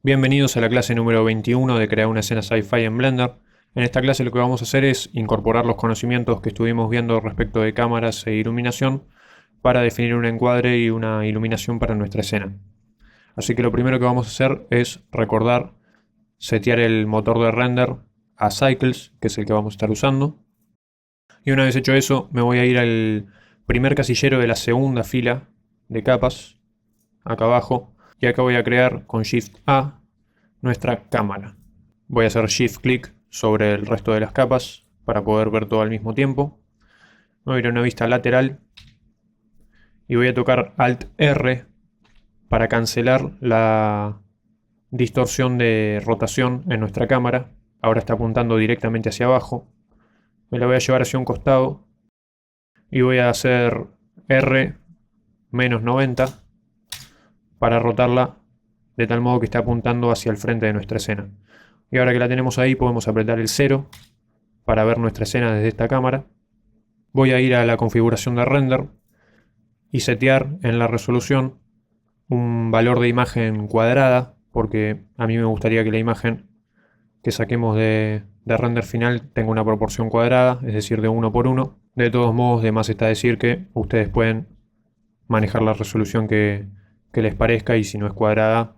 Bienvenidos a la clase número 21 de crear una escena sci-fi en Blender. En esta clase lo que vamos a hacer es incorporar los conocimientos que estuvimos viendo respecto de cámaras e iluminación para definir un encuadre y una iluminación para nuestra escena. Así que lo primero que vamos a hacer es recordar setear el motor de render a Cycles, que es el que vamos a estar usando. Y una vez hecho eso, me voy a ir al primer casillero de la segunda fila de capas, acá abajo, y acá voy a crear con Shift A nuestra cámara. Voy a hacer Shift clic sobre el resto de las capas para poder ver todo al mismo tiempo. Voy a ir a una vista lateral y voy a tocar Alt R para cancelar la distorsión de rotación en nuestra cámara. Ahora está apuntando directamente hacia abajo. Me la voy a llevar hacia un costado y voy a hacer R menos 90 para rotarla de tal modo que esté apuntando hacia el frente de nuestra escena. Y ahora que la tenemos ahí podemos apretar el 0 para ver nuestra escena desde esta cámara. Voy a ir a la configuración de render y setear en la resolución un valor de imagen cuadrada, porque a mí me gustaría que la imagen que saquemos de render final tenga una proporción cuadrada, es decir, de 1 por 1. De todos modos, de más está decir que ustedes pueden manejar la resolución que les parezca, y si no es cuadrada,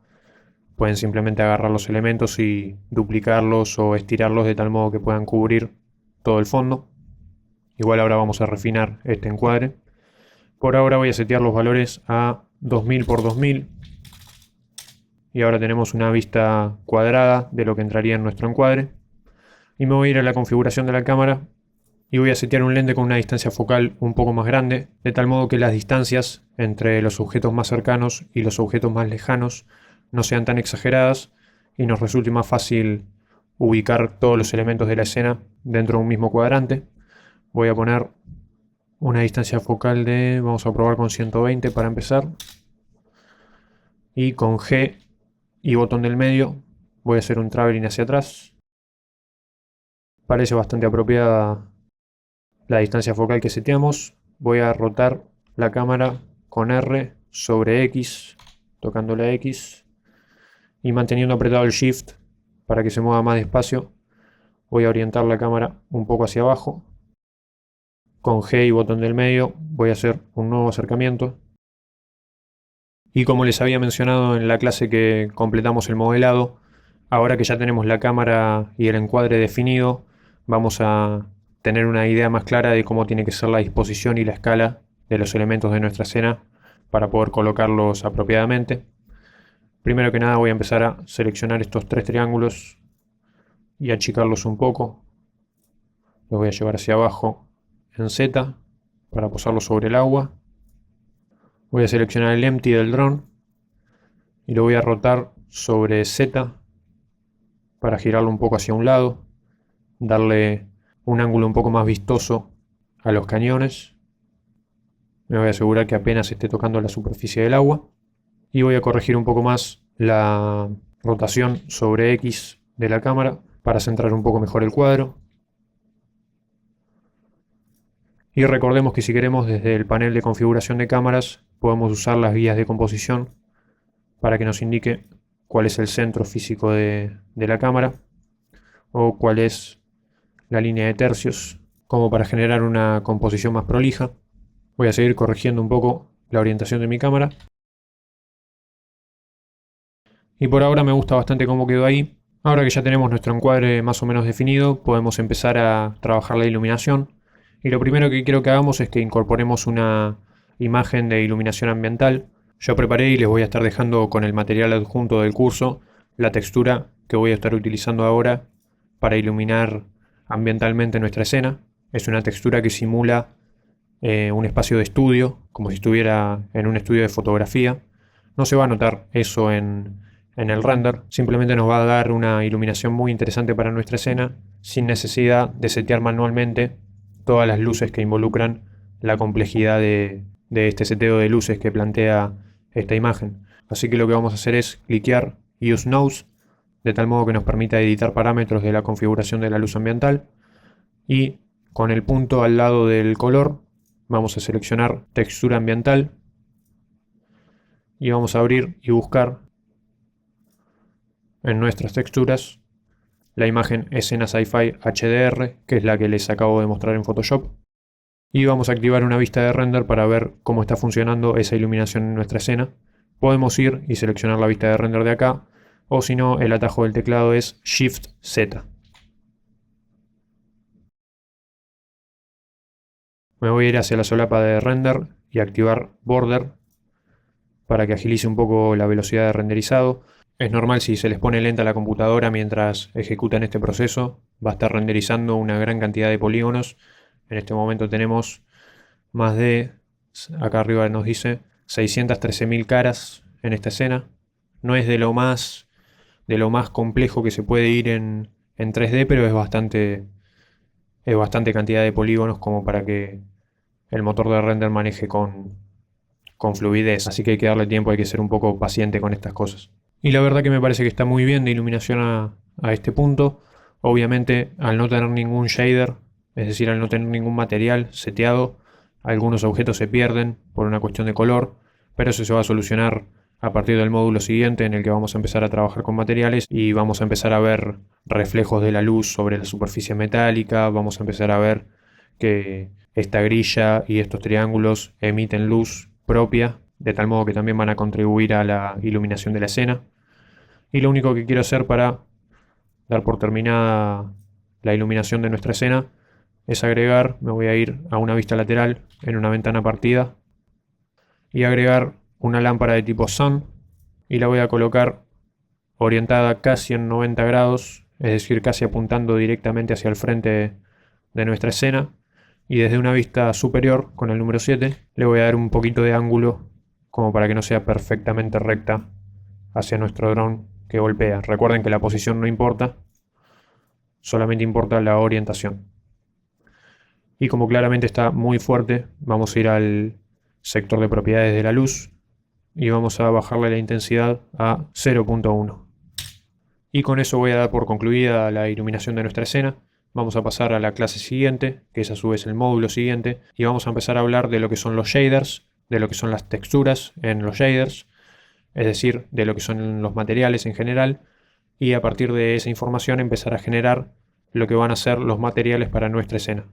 pueden simplemente agarrar los elementos y duplicarlos o estirarlos de tal modo que puedan cubrir todo el fondo. Igual ahora vamos a refinar este encuadre. Por ahora voy a setear los valores a 2000 por 2000. Y ahora tenemos una vista cuadrada de lo que entraría en nuestro encuadre. Y me voy a ir a la configuración de la cámara y voy a setear un lente con una distancia focal un poco más grande, de tal modo que las distancias entre los objetos más cercanos y los objetos más lejanos no sean tan exageradas y nos resulte más fácil ubicar todos los elementos de la escena dentro de un mismo cuadrante. Voy a poner una distancia focal de, vamos a probar con 120 para empezar, y con G y botón del medio voy a hacer un traveling hacia atrás. Parece bastante apropiada la distancia focal que seteamos. Voy a rotar la cámara con R sobre X, tocando la X y manteniendo apretado el Shift para que se mueva más despacio. Voy a orientar la cámara un poco hacia abajo. Con G y botón del medio voy a hacer un nuevo acercamiento. Y como les había mencionado en la clase que completamos el modelado, ahora que ya tenemos la cámara y el encuadre definido, vamos a tener una idea más clara de cómo tiene que ser la disposición y la escala de los elementos de nuestra escena para poder colocarlos apropiadamente. Primero que nada voy a empezar a seleccionar estos tres triángulos y achicarlos un poco. Los voy a llevar hacia abajo en Z para posarlos sobre el agua. Voy a seleccionar el empty del dron y lo voy a rotar sobre Z para girarlo un poco hacia un lado, darle un ángulo un poco más vistoso a los cañones. Me voy a asegurar que apenas esté tocando la superficie del agua y voy a corregir un poco más la rotación sobre X de la cámara para centrar un poco mejor el cuadro. Y recordemos que si queremos, desde el panel de configuración de cámaras podemos usar las guías de composición para que nos indique cuál es el centro físico de la cámara o cuál es la línea de tercios, como para generar una composición más prolija. Voy a seguir corrigiendo un poco la orientación de mi cámara. Y por ahora me gusta bastante cómo quedó ahí. Ahora que ya tenemos nuestro encuadre más o menos definido, podemos empezar a trabajar la iluminación. Y lo primero que quiero que hagamos es que incorporemos una imagen de iluminación ambiental. Yo preparé y les voy a estar dejando con el material adjunto del curso la textura que voy a estar utilizando ahora para iluminar ambientalmente nuestra escena. Es una textura que simula un espacio de estudio, como si estuviera en un estudio de fotografía. No se va a notar eso en el render, simplemente nos va a dar una iluminación muy interesante para nuestra escena, sin necesidad de setear manualmente todas las luces que involucran la complejidad de este seteo de luces que plantea esta imagen. Así que lo que vamos a hacer es cliquear Use Nose, de tal modo que nos permita editar parámetros de la configuración de la luz ambiental, y con el punto al lado del color vamos a seleccionar textura ambiental y vamos a abrir y buscar en nuestras texturas la imagen escena sci-fi HDR, que es la que les acabo de mostrar en Photoshop. Y vamos a activar una vista de render para ver cómo está funcionando esa iluminación en nuestra escena. Podemos ir y seleccionar la vista de render de acá, o si no, el atajo del teclado es Shift Z. Me voy a ir hacia la solapa de render y activar border para que agilice un poco la velocidad de renderizado. Es normal si se les pone lenta la computadora mientras ejecutan este proceso, va a estar renderizando una gran cantidad de polígonos. En este momento tenemos más de, acá arriba nos dice, 613.000 caras en esta escena. No es de lo más complejo que se puede ir en 3D, pero es bastante cantidad de polígonos como para que el motor de render maneje con fluidez. Así que hay que darle tiempo, hay que ser un poco paciente con estas cosas. Y la verdad que me parece que está muy bien de iluminación a este punto. Obviamente, al no tener ningún shader, es decir, al no tener ningún material seteado, algunos objetos se pierden por una cuestión de color, pero eso se va a solucionar a partir del módulo siguiente en el que vamos a empezar a trabajar con materiales y vamos a empezar a ver reflejos de la luz sobre la superficie metálica, vamos a empezar a ver que esta grilla y estos triángulos emiten luz propia, de tal modo que también van a contribuir a la iluminación de la escena. Y lo único que quiero hacer para dar por terminada la iluminación de nuestra escena es agregar, me voy a ir a una vista lateral en una ventana partida y agregar una lámpara de tipo Sun y la voy a colocar orientada casi en 90 grados, es decir, casi apuntando directamente hacia el frente de nuestra escena. Y desde una vista superior, con el número 7, le voy a dar un poquito de ángulo como para que no sea perfectamente recta hacia nuestro dron que golpea. Recuerden que la posición no importa, solamente importa la orientación. Y como claramente está muy fuerte, vamos a ir al sector de propiedades de la luz y vamos a bajarle la intensidad a 0.1. Y con eso voy a dar por concluida la iluminación de nuestra escena. Vamos a pasar a la clase siguiente, que es a su vez el módulo siguiente, y vamos a empezar a hablar de lo que son los shaders, de lo que son las texturas en los shaders, es decir, de lo que son los materiales en general, y a partir de esa información empezar a generar lo que van a ser los materiales para nuestra escena.